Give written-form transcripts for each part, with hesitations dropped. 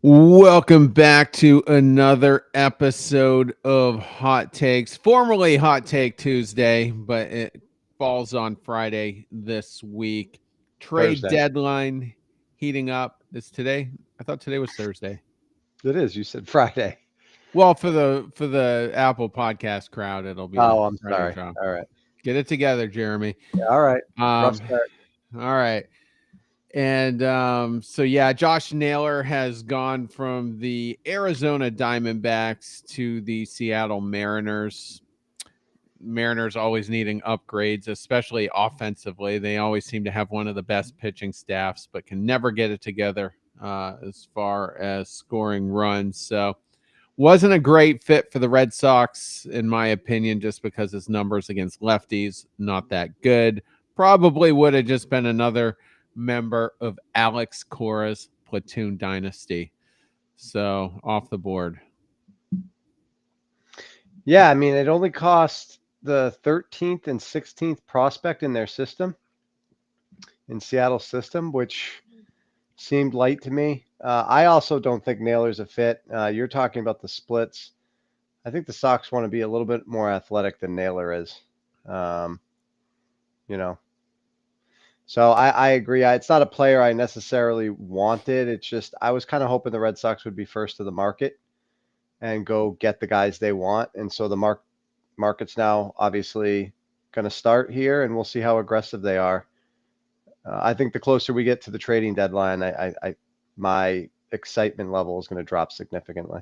Welcome back to another episode of Hot Takes, formerly Hot Take Tuesday, but it falls on Friday this week. Trade Thursday. deadline heating up. Is today? I thought today was Thursday. It is. You said Friday. Well, for the Apple podcast crowd, it'll be the Oh, I'm Friday sorry. drop. All right. Get it together, Jeremy. Yeah, all right. Rough Um, start. all right. And so yeah, Josh Naylor has gone from the Arizona Diamondbacks to the Seattle Mariners. Mariners always needing upgrades, especially offensively. They always seem to have one of the best pitching staffs, but can never get it together as far as scoring runs. So wasn't a great fit for the Red Sox, in my opinion, just because his numbers against lefties not that good. Probably would have just been another member of Alex Cora's platoon dynasty. So off the board. Yeah, I mean, it only cost the 13th and 16th prospect in their system, in Seattle's system, which seemed light to me. I also don't think Naylor's a fit. You're talking about the splits. I think the Sox want to be a little bit more athletic than Naylor is. Um, you know, so I agree. It's not a player I necessarily wanted. It's just I was kind of hoping the Red Sox would be first to the market and go get the guys they want. And so the market's now obviously going to start here, and we'll see how aggressive they are. I think the closer we get to the trading deadline, my excitement level is going to drop significantly.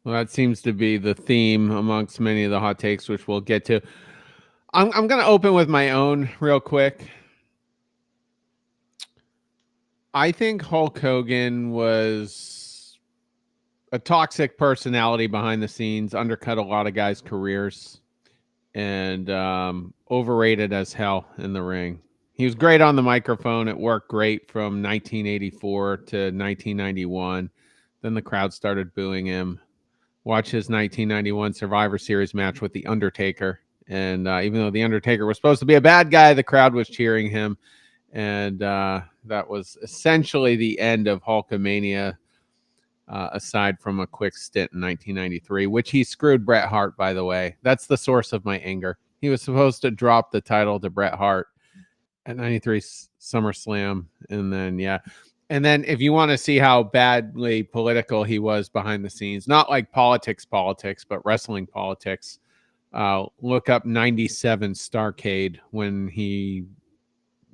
Well, that seems to be the theme amongst many of the hot takes, which we'll get to. I'm going to open with my own real quick. I think Hulk Hogan was a toxic personality behind the scenes, undercut a lot of guys' careers, and overrated as hell in the ring. He was great on the microphone. It worked great from 1984 to 1991. Then the crowd started booing him. Watch his 1991 Survivor Series match with The Undertaker. And even though The Undertaker was supposed to be a bad guy, the crowd was cheering him. And that was essentially the end of Hulkamania, aside from a quick stint in 1993, which he screwed Bret Hart, by the way. That's the source of my anger. He was supposed to drop the title to Bret Hart at 93 SummerSlam. And then, yeah. And then if you want to see how badly political he was behind the scenes, not like politics, but wrestling politics, look up 97 Starcade when he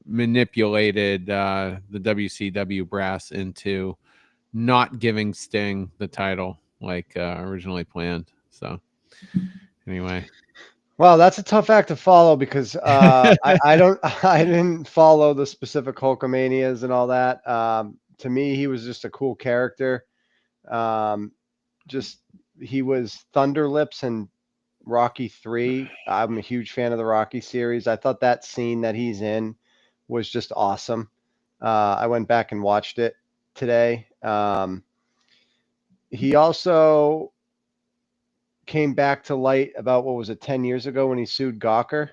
manipulated the WCW brass into not giving Sting the title like originally planned. So anyway, Well, that's a tough act to follow because I don't I didn't follow the specific Hulkamanias and all that. To me, he was just a cool character. Um, just he was Thunder Lips and Rocky 3. I'm a huge fan of the Rocky series. I thought that scene that he's in was just awesome. I went back and watched it today. He also came back to light about what was it 10 years ago when he sued Gawker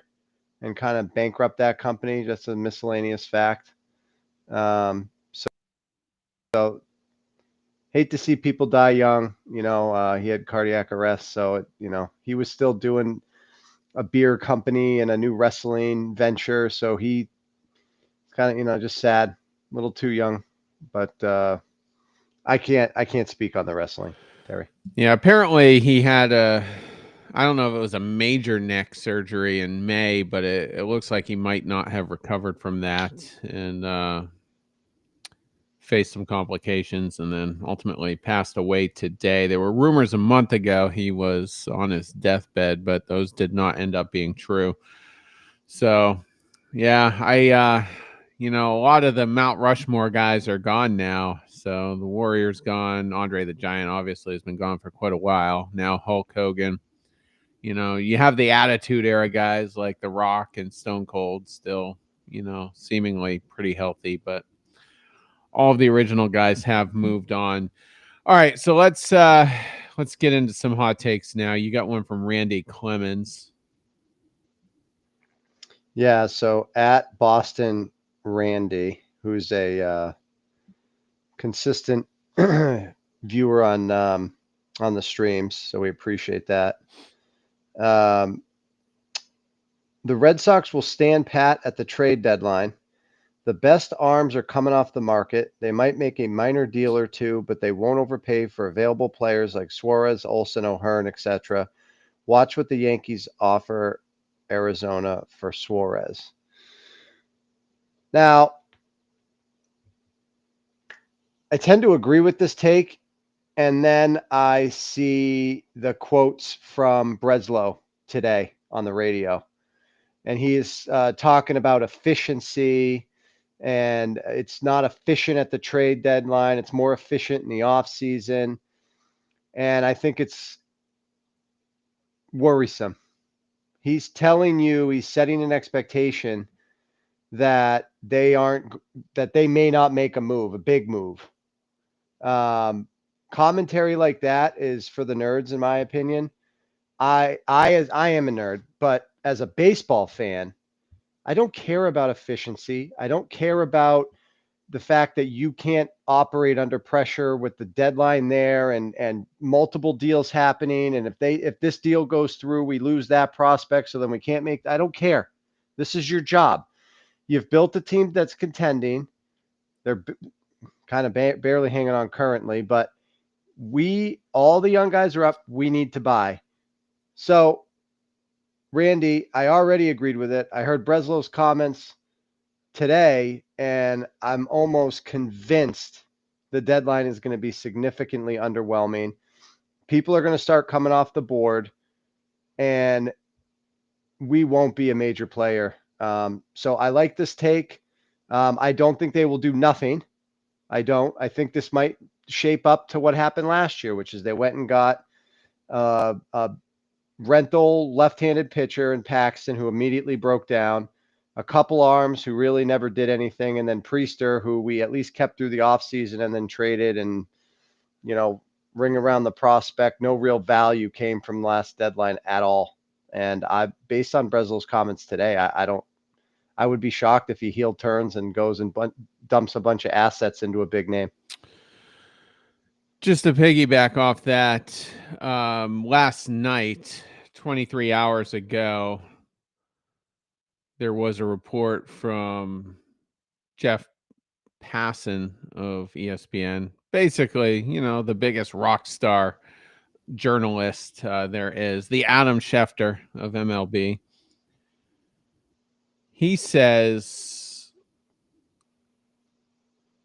and kind of bankrupt that company. Just a miscellaneous fact. So hate to see people die young. He had cardiac arrest, so he was still doing a beer company and a new wrestling venture. So he kind of just sad, a little too young. But I can't speak on the wrestling, Terry. yeah, apparently he had I don't know if it was a major neck surgery in May, but it looks like he might not have recovered from that and faced some complications and then ultimately passed away today. There were rumors a month ago he was on his deathbed, but those did not end up being true. So, yeah, a lot of the Mount Rushmore guys are gone now. So the Warriors gone. Andre the Giant obviously has been gone for quite a while. Now Hulk Hogan. You have the Attitude Era guys like The Rock and Stone Cold still, seemingly pretty healthy, but all of the original guys have moved on. All right, so let's get into some hot takes now. You got one from Randy Clemens. Yeah. So at Boston Randy, who's a consistent viewer on the streams, so we appreciate that. Um, the Red Sox will stand pat at the trade deadline. The best arms are coming off the market. They might make a minor deal or two, but they won't overpay for available players like Suarez, Olson, O'Hearn, etc. Watch what the Yankees offer Arizona for Suarez. Now, I tend to agree with this take, and then I see the quotes from Breslow today on the radio, and he is talking about efficiency, and it's not efficient at the trade deadline. It's more efficient in the off season, and I think it's worrisome. He's telling you, he's setting an expectation that they may not make a move, a big move. Commentary like that is for the nerds, in my opinion. I am a nerd, but as a baseball fan, I don't care about efficiency. I don't care about the fact that you can't operate under pressure with the deadline there and multiple deals happening. And if this deal goes through, we lose that prospect, so then we can't make. I don't care. This is your job. You've built a team that's contending. They're kind of barely hanging on currently, but all the young guys are up. We need to buy. So, Randy, I already agreed with it. I heard Breslow's comments today, and I'm almost convinced the deadline is going to be significantly underwhelming. People are going to start coming off the board, and we won't be a major player. So I like this take. I don't think they will do nothing. I don't. I think this might shape up to what happened last year, which is they went and got a rental left-handed pitcher in Paxton who immediately broke down, a couple arms who really never did anything, and then Priester, who we at least kept through the offseason and then traded and, ring around the prospect. No real value came from the last deadline at all. And based on Breslow's comments today, I would be shocked if he heel turns and goes and dumps a bunch of assets into a big name. Just to piggyback off that, last night, 23 hours ago, there was a report from Jeff Passan of ESPN, basically, the biggest rock star journalist there is, the Adam Schefter of MLB. He says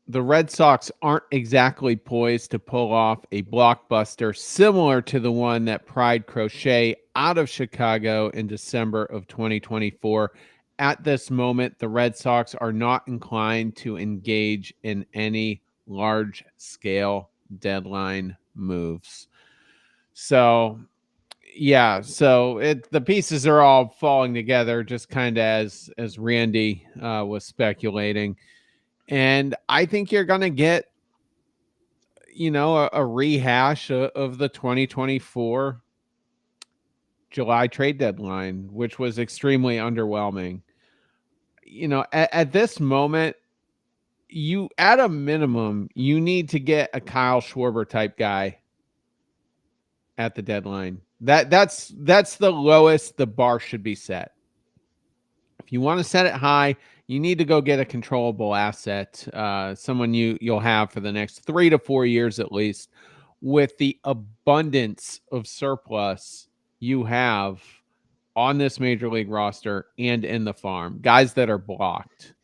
the Red Sox aren't exactly poised to pull off a blockbuster similar to the one that pried Crochet out of Chicago in December of 2024. At this moment, the Red Sox are not inclined to engage in any large-scale deadline moves. So, yeah, the pieces are all falling together, just kind of as Randy was speculating. And I think you're going to get, a rehash of the 2024 July trade deadline, which was extremely underwhelming. At this moment, at a minimum, you need to get a Kyle Schwarber type guy at the deadline. That's the lowest the bar should be set. If you want to set it high, you need to go get a controllable asset, someone you'll have for the next 3 to 4 years at least, with the abundance of surplus you have on this major league roster and in the farm. Guys that are blocked.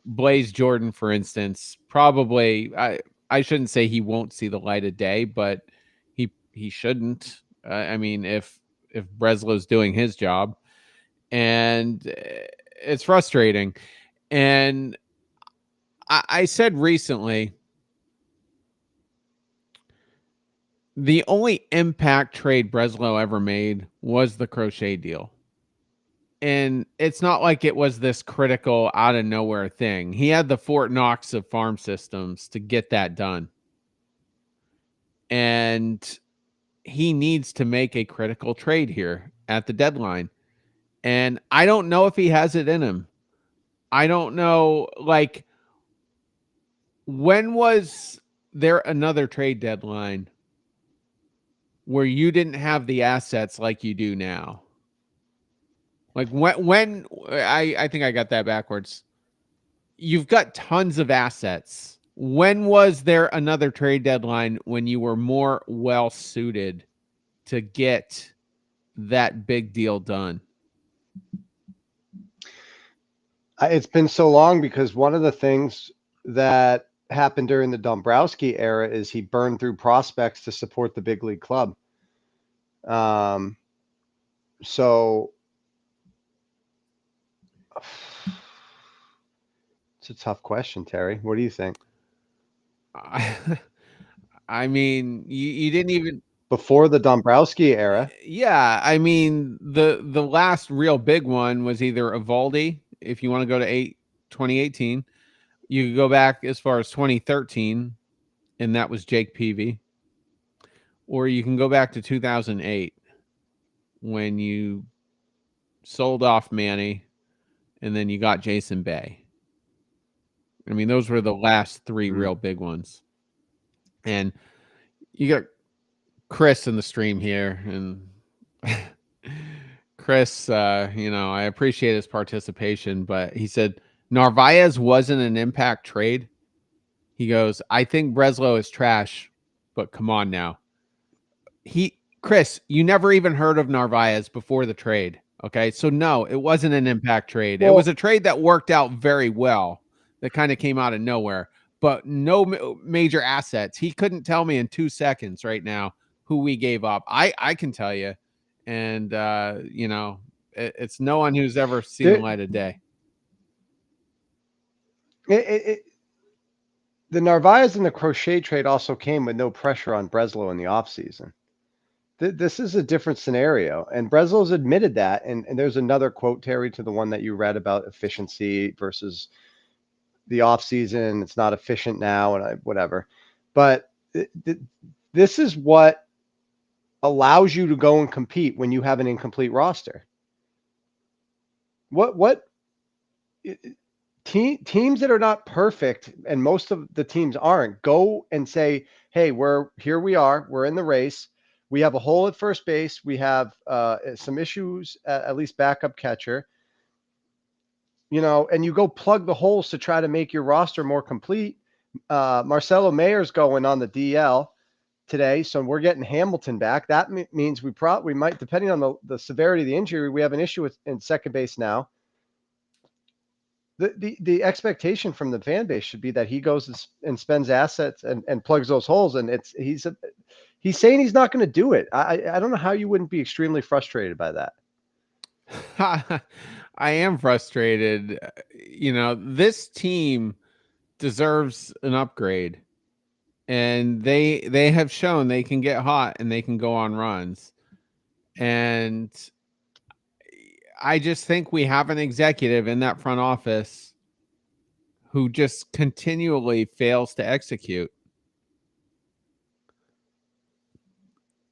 Blaze Jordan, for instance, probably I shouldn't say he won't see the light of day, but he shouldn't. I mean, if Breslow's doing his job, and it's frustrating. And I said recently, the only impact trade Breslow ever made was the Crochet deal. And it's not like it was this critical out of nowhere thing. He had the Fort Knox of farm systems to get that done. And he needs to make a critical trade here at the deadline. And I don't know if he has it in him. I don't know, when was there another trade deadline where you didn't have the assets like you do now? Like when I think I got that backwards. You've got tons of assets. When was there another trade deadline when you were more well suited to get that big deal done? It's been so long because one of the things that happened during the Dombrowski era is he burned through prospects to support the big league club. Um, so it's a tough question, Terry. What do you think? I mean, you didn't even. Before the Dombrowski era, Yeah, I mean, the last real big one was either Evaldi, if you want to go to 2018. You could go back as far as 2013, and that was Jake Peavy. Or you can go back to 2008 when you sold off Manny and then you got Jason Bay. I mean, those were the last three real big ones. And you got Chris in the stream here, and Chris, I appreciate his participation, but he said Narvaez wasn't an impact trade. He goes, I think Breslow is trash, but come on now. Chris, you never even heard of Narvaez before the trade. Okay. So no, it wasn't an impact trade. It was a trade that worked out very well, that kind of came out of nowhere, but no major assets. He couldn't tell me in 2 seconds right now who we gave up. I can tell you. And, it's no one who's ever seen the light of day. The Narvaez and the Crochet trade also came with no pressure on Breslow in the offseason. This is a different scenario, and Breslow's admitted that. And there's another quote, Terry, to the one that you read about efficiency versus the offseason. It's not efficient now, and whatever. But this is what allows you to go and compete when you have an incomplete roster. What teams that are not perfect, and most of the teams aren't, go and say, hey, we are, we're in the race. We have a hole at first base. We have some issues at least backup catcher, and you go plug the holes to try to make your roster more complete. Marcelo Mayer's going on the DL today, so we're getting Hamilton back. That means we might, depending on the severity of the injury, we have an issue in second base now. The expectation from the fan base should be that he goes and spends assets and plugs those holes, and he's saying he's not going to do it. I don't know how you wouldn't be extremely frustrated by that. I am frustrated. This team deserves an upgrade, and they have shown they can get hot and they can go on runs. And I just think we have an executive in that front office who just continually fails to execute.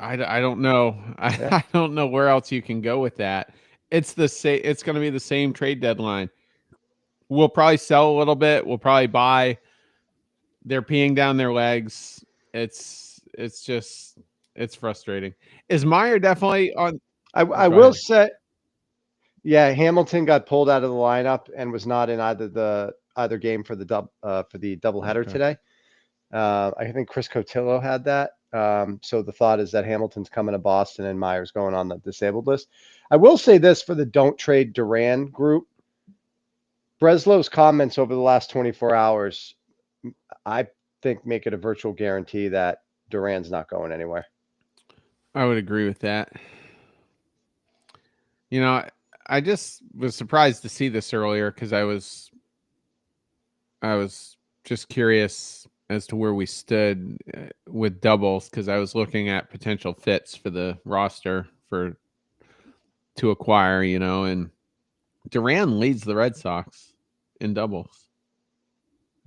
I don't know. I don't know where else you can go with that. It's going to be the same trade deadline. We'll probably sell a little bit. We'll probably buy. They're peeing down their legs. It's frustrating. Is Meyer definitely on? I will say, yeah, Hamilton got pulled out of the lineup and was not in either game for the doubleheader today. I think Chris Cotillo had that. So the thought is that Hamilton's coming to Boston and Meyer's going on the disabled list. I will say this for the don't trade Duran group. Breslow's comments over the last 24 hours, I think, make it a virtual guarantee that Duran's not going anywhere. I would agree with that. I just was surprised to see this earlier because I was just curious as to where we stood with doubles, because I was looking at potential fits for the roster to acquire, and Duran leads the Red Sox in doubles.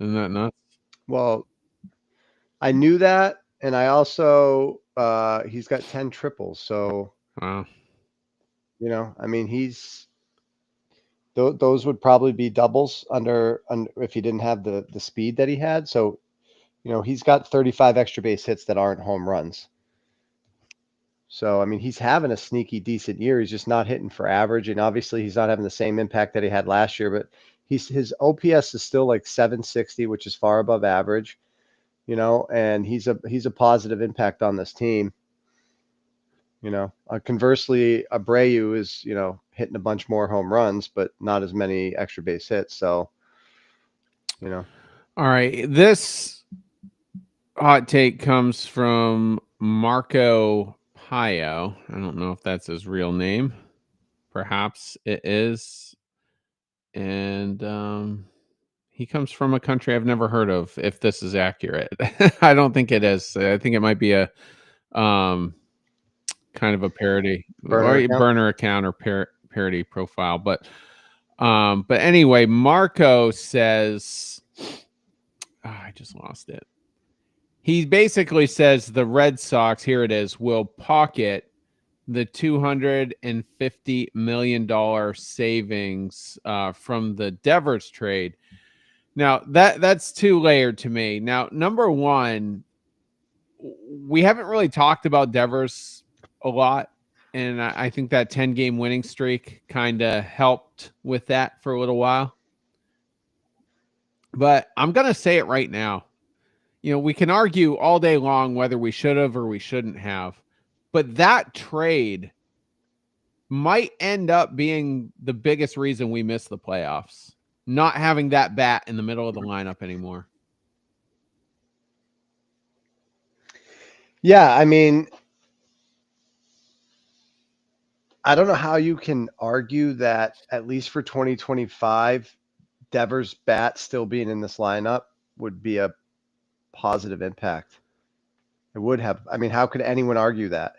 Isn't that nuts? Well, I knew that, and I also he's got 10 triples. So, wow. I mean, those would probably be doubles under if he didn't have the speed that he had. So, He's got 35 extra base hits that aren't home runs. So, I mean, he's having a sneaky decent year. He's just not hitting for average. And obviously, he's not having the same impact that he had last year. But his OPS is still like 760, which is far above average, and he's a positive impact on this team. Conversely, Abreu is, hitting a bunch more home runs, but not as many extra base hits. So, All right. This hot take comes from Marco Pio. I don't know if that's his real name. Perhaps it is. And he comes from a country I've never heard of, if this is accurate. I don't think it is. I think it might be a kind of a parody burner or a account. burner account or parody profile. But anyway, Marco says, I just lost it. He basically says the Red Sox, here it is, will pocket the $250 million savings from the Devers trade. Now, that's two layered to me. Now, number one, we haven't really talked about Devers a lot. And I think that 10-game winning streak kind of helped with that for a little while. But I'm going to say it right now. We can argue all day long whether we should have or we shouldn't have. But that trade might end up being the biggest reason we miss the playoffs. Not having that bat in the middle of the lineup anymore. Yeah, I mean, I don't know how you can argue that, at least for 2025, Devers' bat still being in this lineup would be a positive impact. It would have. I mean, how could anyone argue that?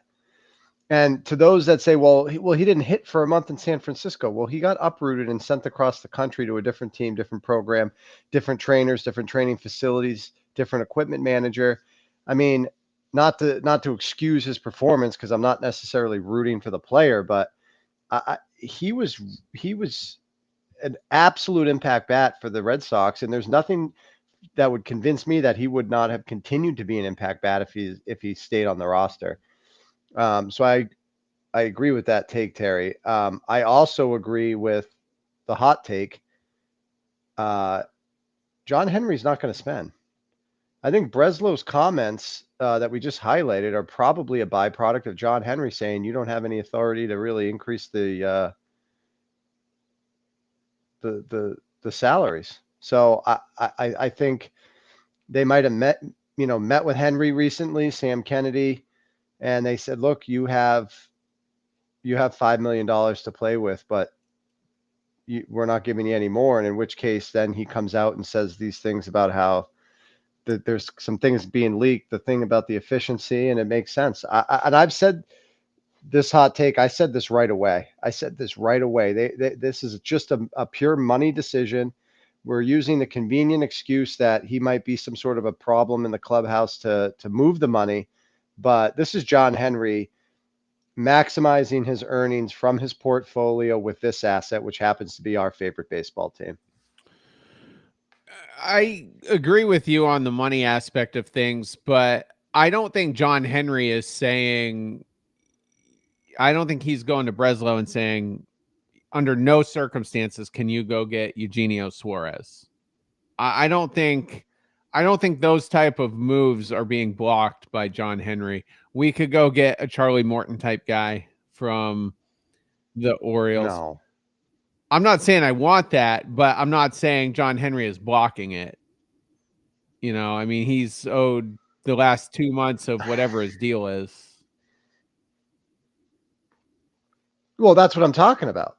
And to those that say, well, he didn't hit for a month in San Francisco. Well, he got uprooted and sent across the country to a different team, different program, different trainers, different training facilities, different equipment manager. I mean, not to excuse his performance, because I'm not necessarily rooting for the player, but he was an absolute impact bat for the Red Sox, and there's nothing that would convince me that he would not have continued to be an impact bat if he stayed on the roster. So I agree with that take, Terry. I also agree with the hot take. John Henry's not going to spend. I think Breslow's comments that we just highlighted are probably a byproduct of John Henry saying you don't have any authority to really increase the salaries. So I think they might have met with Henry recently, Sam Kennedy, and they said, look, you have $5 million to play with, but we're not giving you any more. And in which case, then he comes out and says these things about how there's some things being leaked, the thing about the efficiency, and it makes sense. And I've said this hot take. I said this right away. This is just a pure money decision. We're using the convenient excuse that he might be some sort of a problem in the clubhouse to move the money. But this is John Henry maximizing his earnings from his portfolio with this asset, which happens to be our favorite baseball team. I agree with you on the money aspect of things, but I don't think John Henry is saying, I don't think he's going to Breslow and saying, under no circumstances can you go get Eugenio Suarez. I don't think those type of moves are being blocked by John Henry. We could go get a Charlie Morton type guy from the Orioles. No. I'm not saying I want that, but I'm not saying John Henry is blocking it. I mean, he's owed the last 2 months of whatever his deal is. Well, that's what I'm talking about.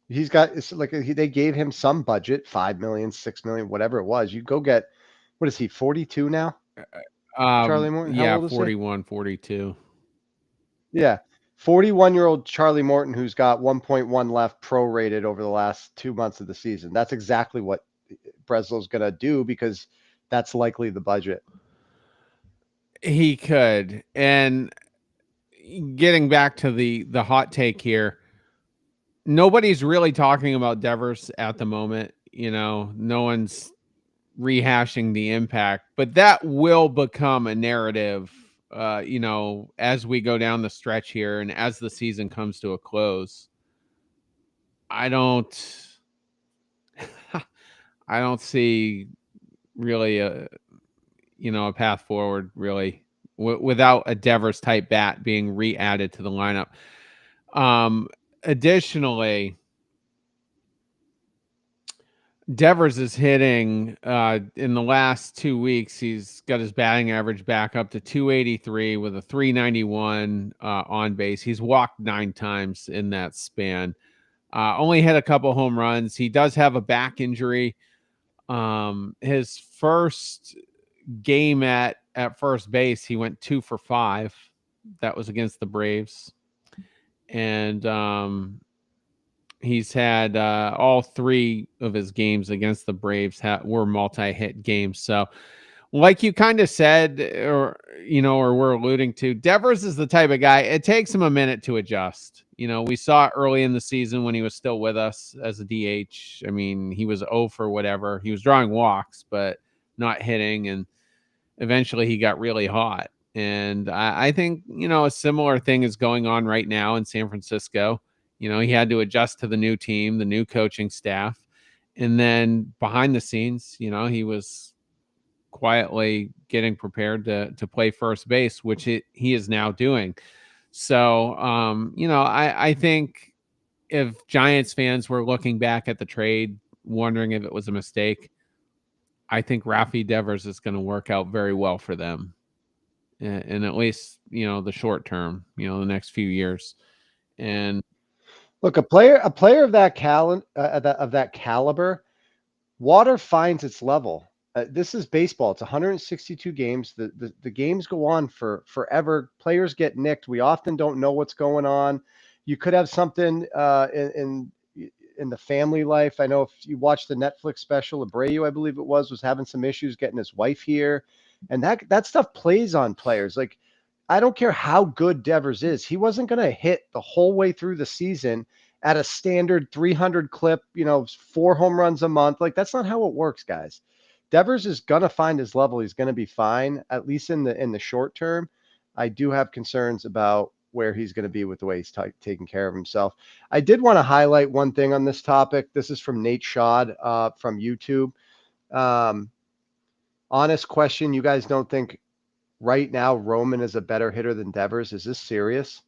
He's got, it's like they gave him some budget, 5 million, 6 million, whatever it was. You go get, what is he, 42 now? Charlie Morton? How Yeah, old is 41, 42. Yeah. 41-year-old Charlie Morton, who's got 1.1 left prorated over the last 2 months of the season. That's exactly what Breslow's going to do, because that's likely the budget. He could. And getting back to the hot take here, nobody's really talking about Devers at the moment. No one's rehashing the impact, but that will become a narrative, as we go down the stretch here and as the season comes to a close. I don't, I don't see really a path forward really without a Devers type bat being re-added to the lineup. Additionally, Devers is hitting in the last 2 weeks. He's got his batting average back up to 283 with a 391 on base. He's walked 9 times in that span. Only hit a couple home runs. He does have a back injury. His first game at first base, he went 2 for 5. That was against the Braves. And he's had all 3 of his games against the Braves were multi-hit games. So like you kind of said, or we're alluding to, Devers is the type of guy, it takes him a minute to adjust. We saw it early in the season when he was still with us as a DH. I mean, he was 0 for whatever. He was drawing walks, but not hitting. And eventually he got really hot. And I think, a similar thing is going on right now in San Francisco. He had to adjust to the new team, the new coaching staff. And then behind the scenes, he was quietly getting prepared to play first base, which he is now doing. So, I think if Giants fans were looking back at the trade, wondering if it was a mistake, I think Rafi Devers is going to work out very well for them. In at least, the short term, the next few years. And look, a player of that caliber, water finds its level. This is baseball. It's 162 games. The games go on for forever. Players get nicked. We often don't know what's going on. You could have something in the family life. I know if you watch the Netflix special, Abreu, I believe it was having some issues getting his wife here, and that stuff plays on players. Like, I don't care how good Devers is, he wasn't going to hit the whole way through the season at a standard 300 clip, 4 home runs a month. Like, that's not how it works, guys. Devers is going to find his level. He's going to be fine, at least in the short term. I do have concerns about where he's going to be with the way he's taking care of himself. I did want to highlight one thing on this topic. This is from Nate Shod from YouTube. Honest question. You guys don't think right now Roman is a better hitter than Devers? Is this serious?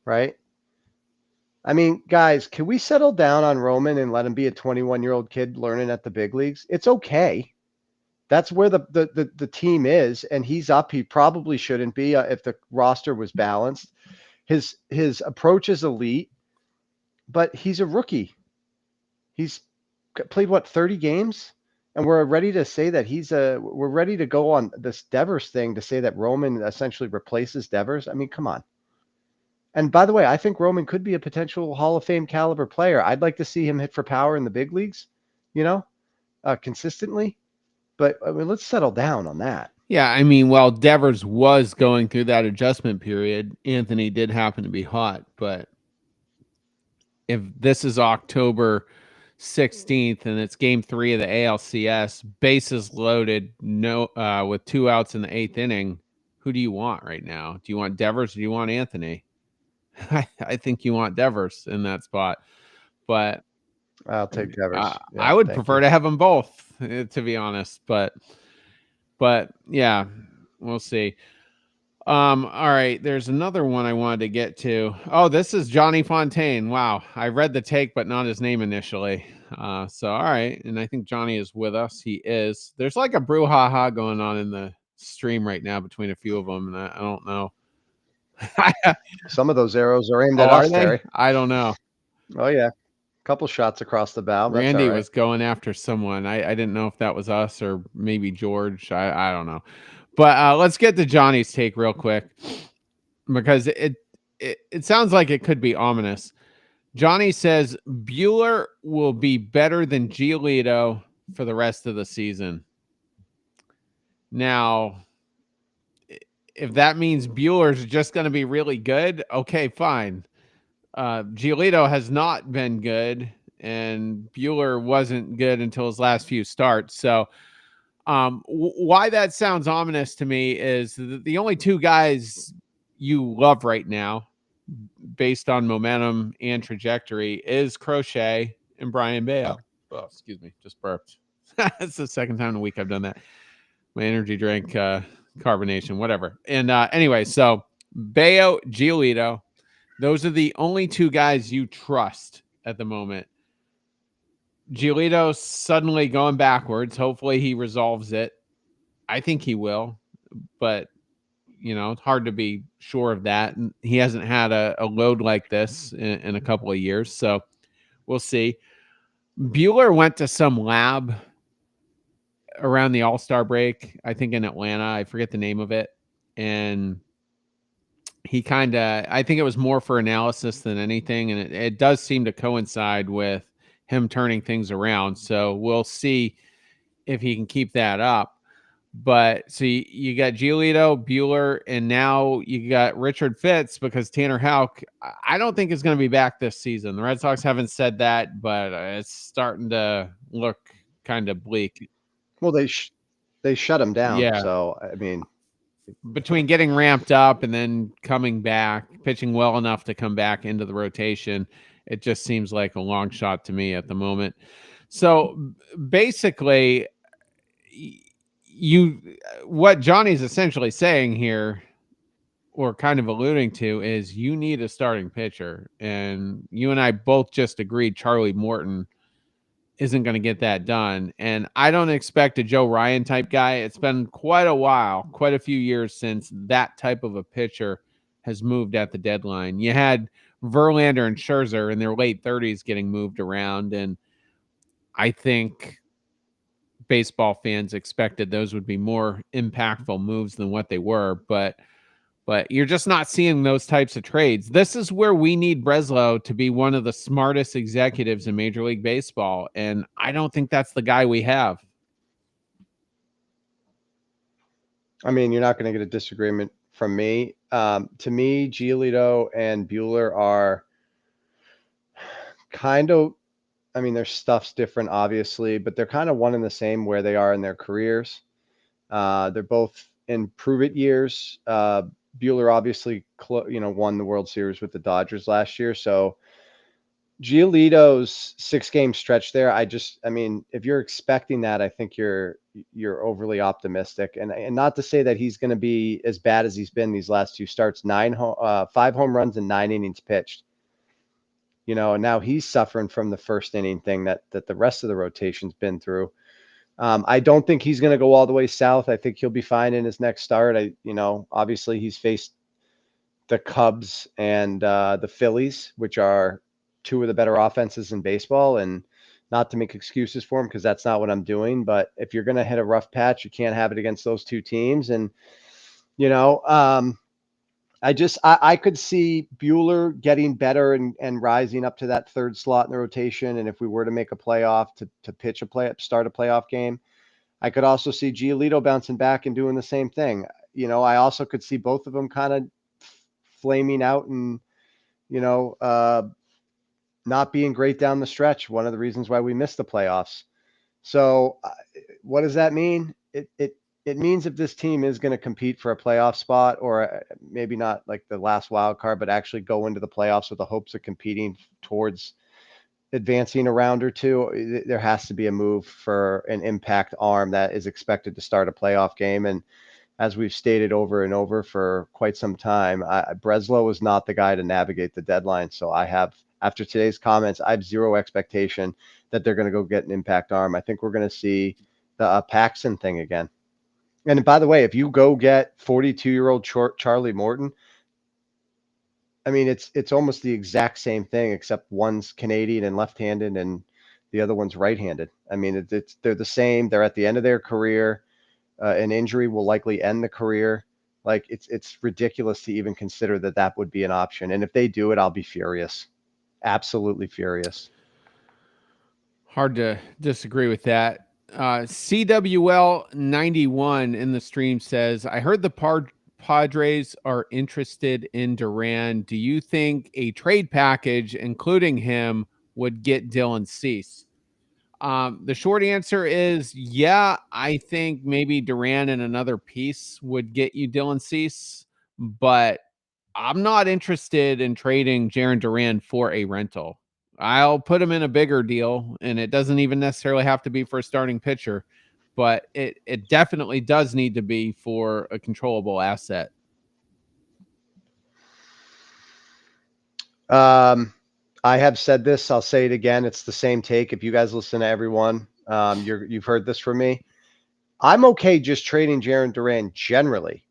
Right? I mean, guys, can we settle down on Roman and let him be a 21-year-old kid learning at the big leagues? It's okay. That's where the team is, and he's up. He probably shouldn't be if the roster was balanced. His approach is elite, but he's a rookie. He's played 30 games, and we're ready to say that we're ready to go on this Devers thing to say that Roman essentially replaces Devers. I mean, come on. And by the way, I think Roman could be a potential Hall of Fame caliber player. I'd like to see him hit for power in the big leagues, consistently. But I mean, let's settle down on that. Yeah, I mean, while Devers was going through that adjustment period, Anthony did happen to be hot. But if this is October 16th and it's game 3 of the ALCS, bases loaded, with 2 outs in the 8th inning, who do you want right now? Do you want Devers or do you want Anthony? I think you want Devers in that spot. But I'll take Devers. I would prefer to have them both, to be honest. But yeah, we'll see. All right, there's another one I wanted to get to. Oh, this is Johnny Fontaine. Wow, I read the take, but not his name initially. So all right, and I think Johnny is with us. He is. There's like a brouhaha going on in the stream right now between a few of them, and I don't know. Some of those arrows are aimed at us, Terry. I don't know. Oh yeah, a couple shots across the bow. Randy was going after someone. I didn't know if that was us or maybe George. I don't know. But let's get to Johnny's take real quick, because it sounds like it could be ominous. Johnny says Buehler will be better than Giolito for the rest of the season. Now, if that means Buehler's just going to be really good, okay, fine. Giolito has not been good, and Buehler wasn't good until his last few starts. So Why that sounds ominous to me is the only two guys you love right now, based on momentum and trajectory, is Crochet and Brian Bayo. Oh, excuse me, just burped. It's the second time in a week I've done that. My energy drink, carbonation, whatever. And anyway, so Bayo, Giolito, those are the only two guys you trust at the moment. Giolito suddenly going backwards. Hopefully he resolves it. I think he will, but it's hard to be sure of that. And he hasn't had a load like this in a couple of years, so we'll see. Bueller went to some lab around the All-Star break, I think in Atlanta. I forget the name of it, and I think it was more for analysis than anything, and it does seem to coincide with him turning things around. So we'll see if he can keep that up. But so you got Giolito, Bueller, and now you got Richard Fitz, because Tanner Houck, I don't think is going to be back this season. The Red Sox haven't said that, but it's starting to look kind of bleak. Well, they shut him down. Yeah. So I mean, Between getting ramped up and then coming back, pitching well enough to come back into the rotation, it just seems like a long shot to me at the moment. So basically, what Johnny's essentially saying here, or kind of alluding to, is you need a starting pitcher. And you and I both just agreed Charlie Morton isn't going to get that done. And I don't expect a Joe Ryan type guy. It's been quite a while, quite a few years since that type of a pitcher has moved at the deadline. You had Verlander and Scherzer in their late 30s getting moved around, and I think baseball fans expected those would be more impactful moves than what they were, but you're just not seeing those types of trades. This is where we need Breslow to be one of the smartest executives in Major League Baseball, and I don't think that's the guy we have. I mean, you're not going to get a disagreement from me. To me, Giolito and Bueller are kind of, I mean, their stuff's different, obviously, but they're kind of one and the same where they are in their careers. They're both in prove-it years. Bueller obviously, won the World Series with the Dodgers last year. So Giolito's 6-game stretch there, I mean, if you're expecting that, I think you're overly optimistic. And not to say that he's going to be as bad as he's been these last two starts. 5 home runs and 9 innings pitched. And now he's suffering from the first inning thing that the rest of the rotation's been through. I don't think he's going to go all the way south. I think he'll be fine in his next start. Obviously he's faced the Cubs and the Phillies, which are two of the better offenses in baseball, and not to make excuses for him, because that's not what I'm doing. But if you're going to hit a rough patch, you can't have it against those two teams. And, I could see Bueller getting better and rising up to that third slot in the rotation. And if we were to make a playoff to start a playoff game, I could also see Giolito bouncing back and doing the same thing. I also could see both of them kind of flaming out and, not being great down the stretch. One of the reasons why we missed the playoffs. So what does that mean? It means if this team is going to compete for a playoff spot, or maybe not like the last wild card, but actually go into the playoffs with the hopes of competing towards advancing a round or two, there has to be a move for an impact arm that is expected to start a playoff game. And as we've stated over and over for quite some time, Breslow is not the guy to navigate the deadline. So after today's comments, I have zero expectation that they're going to go get an impact arm. I think we're going to see the Paxton thing again. And by the way, if you go get 42-year-old Charlie Morton, I mean, it's almost the exact same thing, except one's Canadian and left-handed and the other one's right-handed. I mean, they're the same. They're at the end of their career. An injury will likely end the career. Like, it's ridiculous to even consider that would be an option. And if they do it, I'll be furious. Absolutely furious. Hard to disagree with that. CWL 91 in the stream says, I heard the Padres are interested in Duran. Do you think a trade package, including him, would get Dylan Cease? The short answer is yeah. I think maybe Duran and another piece would get you Dylan Cease, but I'm not interested in trading Jaron Duran for a rental. I'll put him in a bigger deal, and it doesn't even necessarily have to be for a starting pitcher, but it definitely does need to be for a controllable asset. I have said this. I'll say it again. It's the same take. If you guys listen to everyone, you've heard this from me. I'm okay just trading Jaron Duran generally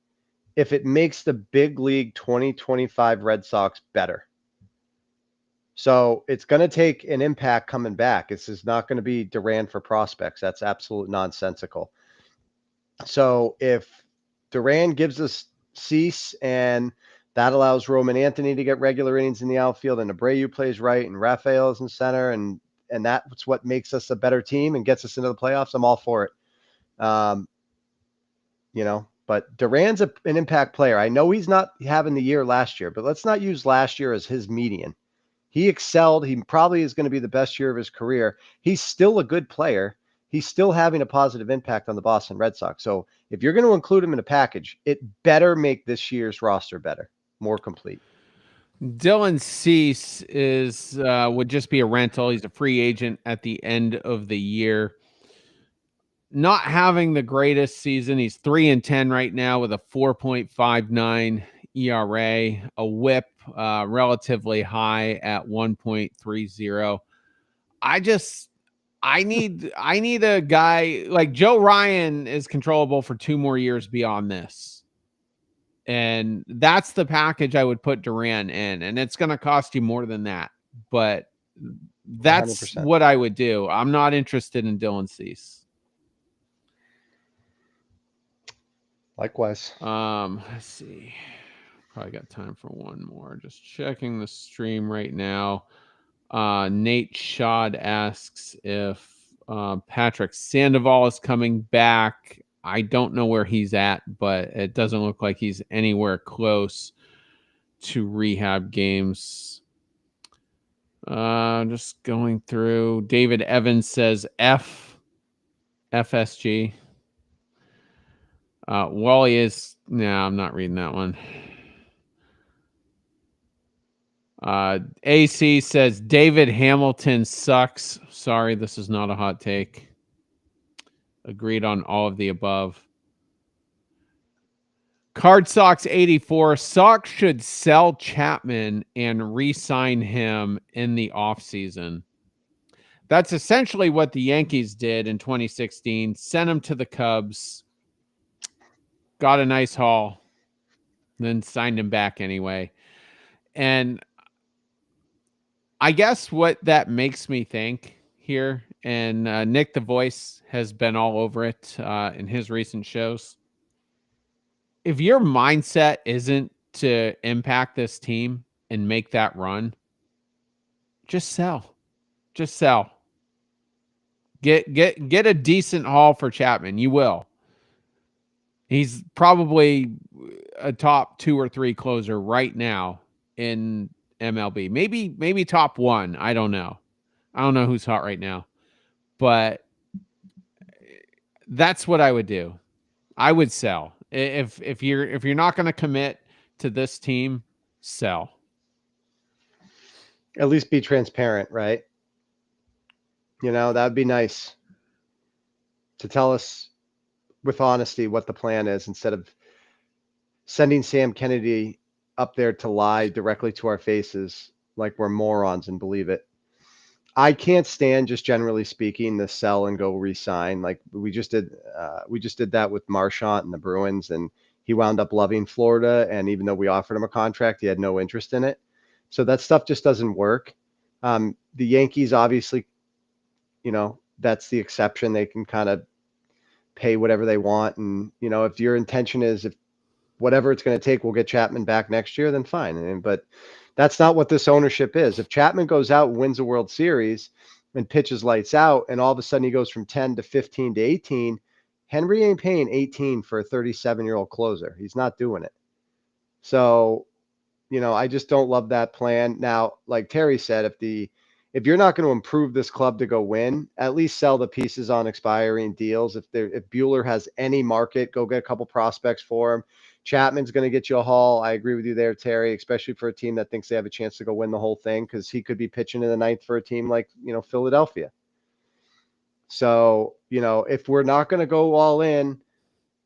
if it makes the big league 2025 Red Sox better. So it's going to take an impact coming back. This is not going to be Duran for prospects. That's absolute nonsensical. So if Duran gives us Cease and that allows Roman Anthony to get regular innings in the outfield, and Abreu plays right, and Rafael is in center, and that's what makes us a better team and gets us into the playoffs, I'm all for it. But Duran's an impact player. I know he's not having the year last year, but let's not use last year as his median. He excelled. He probably is going to be the best year of his career. He's still a good player. He's still having a positive impact on the Boston Red Sox. So if you're going to include him in a package, it better make this year's roster better, more complete. Dylan Cease would just be a rental. He's a free agent at the end of the year. Not having the greatest season. He's 3-10 right now with a 4.59 ERA, a WHIP relatively high at 1.30. I need a guy like Joe Ryan is controllable for 2 more years beyond this. And that's the package I would put Duran in, and it's going to cost you more than that. But that's 100%. what I would do. I'm not interested in Dylan Cease. Likewise. Let's see. Probably got time for one more. Just checking the stream right now. Nate Shad asks if Patrick Sandoval is coming back. I don't know where he's at, but it doesn't look like he's anywhere close to rehab games. Just going through. David Evans says FSG. Wally is. No, I'm not reading that one. AC says David Hamilton sucks. Sorry, this is not a hot take. Agreed on all of the above. Card Sox 84. Sox should sell Chapman and re-sign him in the offseason. That's essentially what the Yankees did in 2016. Sent him to the Cubs. Got a nice haul. Then signed him back anyway. And I guess what that makes me think here, and Nick the Voice has been all over it in his recent shows. If your mindset isn't to impact this team and make that run, just sell. Just sell. Get a decent haul for Chapman. You will. He's probably a top 2 or 3 closer right now in MLB. Maybe top 1. I don't know. I don't know who's hot right now. But that's what I would do. I would sell. If you're not going to commit to this team, sell. At least be transparent, right? That would be nice to tell us with honesty what the plan is instead of sending Sam Kennedy up there to lie directly to our faces like we're morons and believe it. I can't stand, just generally speaking, the sell and go re-sign. Like we just did that with Marchant and the Bruins, and he wound up loving Florida. And even though we offered him a contract, he had no interest in it. So that stuff just doesn't work. The Yankees, obviously, that's the exception. They can kind of pay whatever they want. And, if your intention is if whatever it's going to take, we'll get Chapman back next year, then fine. But that's not what this ownership is. If Chapman goes out and wins a World Series and pitches lights out, and all of a sudden he goes from 10 to 15 to 18, Henry ain't paying 18 for a 37-year-old closer. He's not doing it. So, I just don't love that plan. Now, like Terry said, if you're not going to improve this club to go win, at least sell the pieces on expiring deals. If Bueller has any market, go get a couple prospects for him. Chapman's going to get you a haul. I agree with you there, Terry, especially for a team that thinks they have a chance to go win the whole thing, because he could be pitching in the ninth for a team like, Philadelphia. So, if we're not going to go all in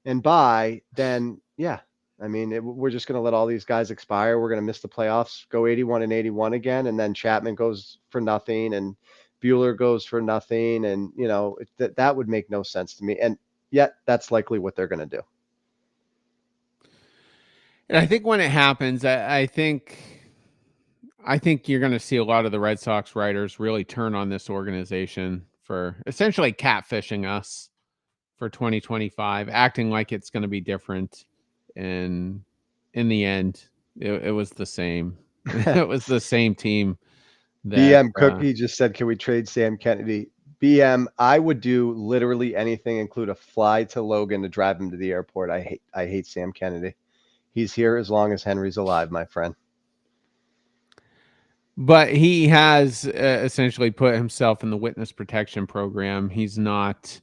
and buy, then yeah, I mean, we're just going to let all these guys expire. We're going to miss the playoffs, go 81 and 81 again, and then Chapman goes for nothing, and Bueller goes for nothing, and that would make no sense to me. And yet, that's likely what they're going to do. And I think when it happens, I think you're going to see a lot of the Red Sox writers really turn on this organization for essentially catfishing us for 2025, acting like it's going to be different. And in the end, it was the same. It was the same team that BM Cook, he just said, can we trade Sam Kennedy? BM, I would do literally anything, include a fly to Logan to drive him to the airport. I hate Sam Kennedy. He's here as long as Henry's alive, my friend. But he has essentially put himself in the witness protection program. He's not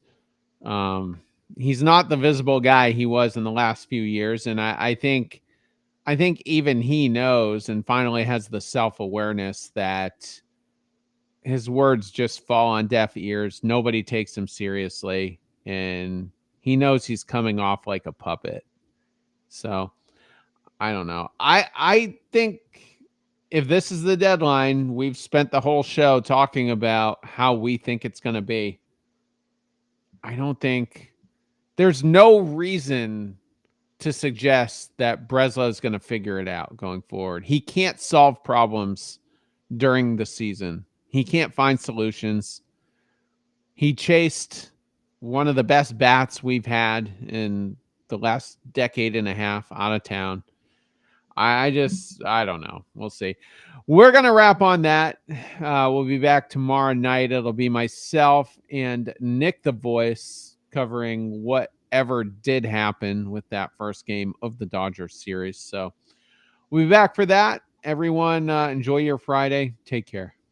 the visible guy he was in the last few years, and I think even he knows and finally has the self-awareness that his words just fall on deaf ears. Nobody takes him seriously, and he knows he's coming off like a puppet. So I don't know. I think if this is the deadline, we've spent the whole show talking about how we think it's going to be. I don't think there's no reason to suggest that Breslow is going to figure it out going forward. He can't solve problems during the season. He can't find solutions. He chased one of the best bats we've had in the last decade and a half out of town. I don't know. We'll see. We're going to wrap on that. We'll be back tomorrow night. It'll be myself and Nick the Voice covering whatever did happen with that first game of the Dodgers series. So we'll be back for that. Everyone, enjoy your Friday. Take care.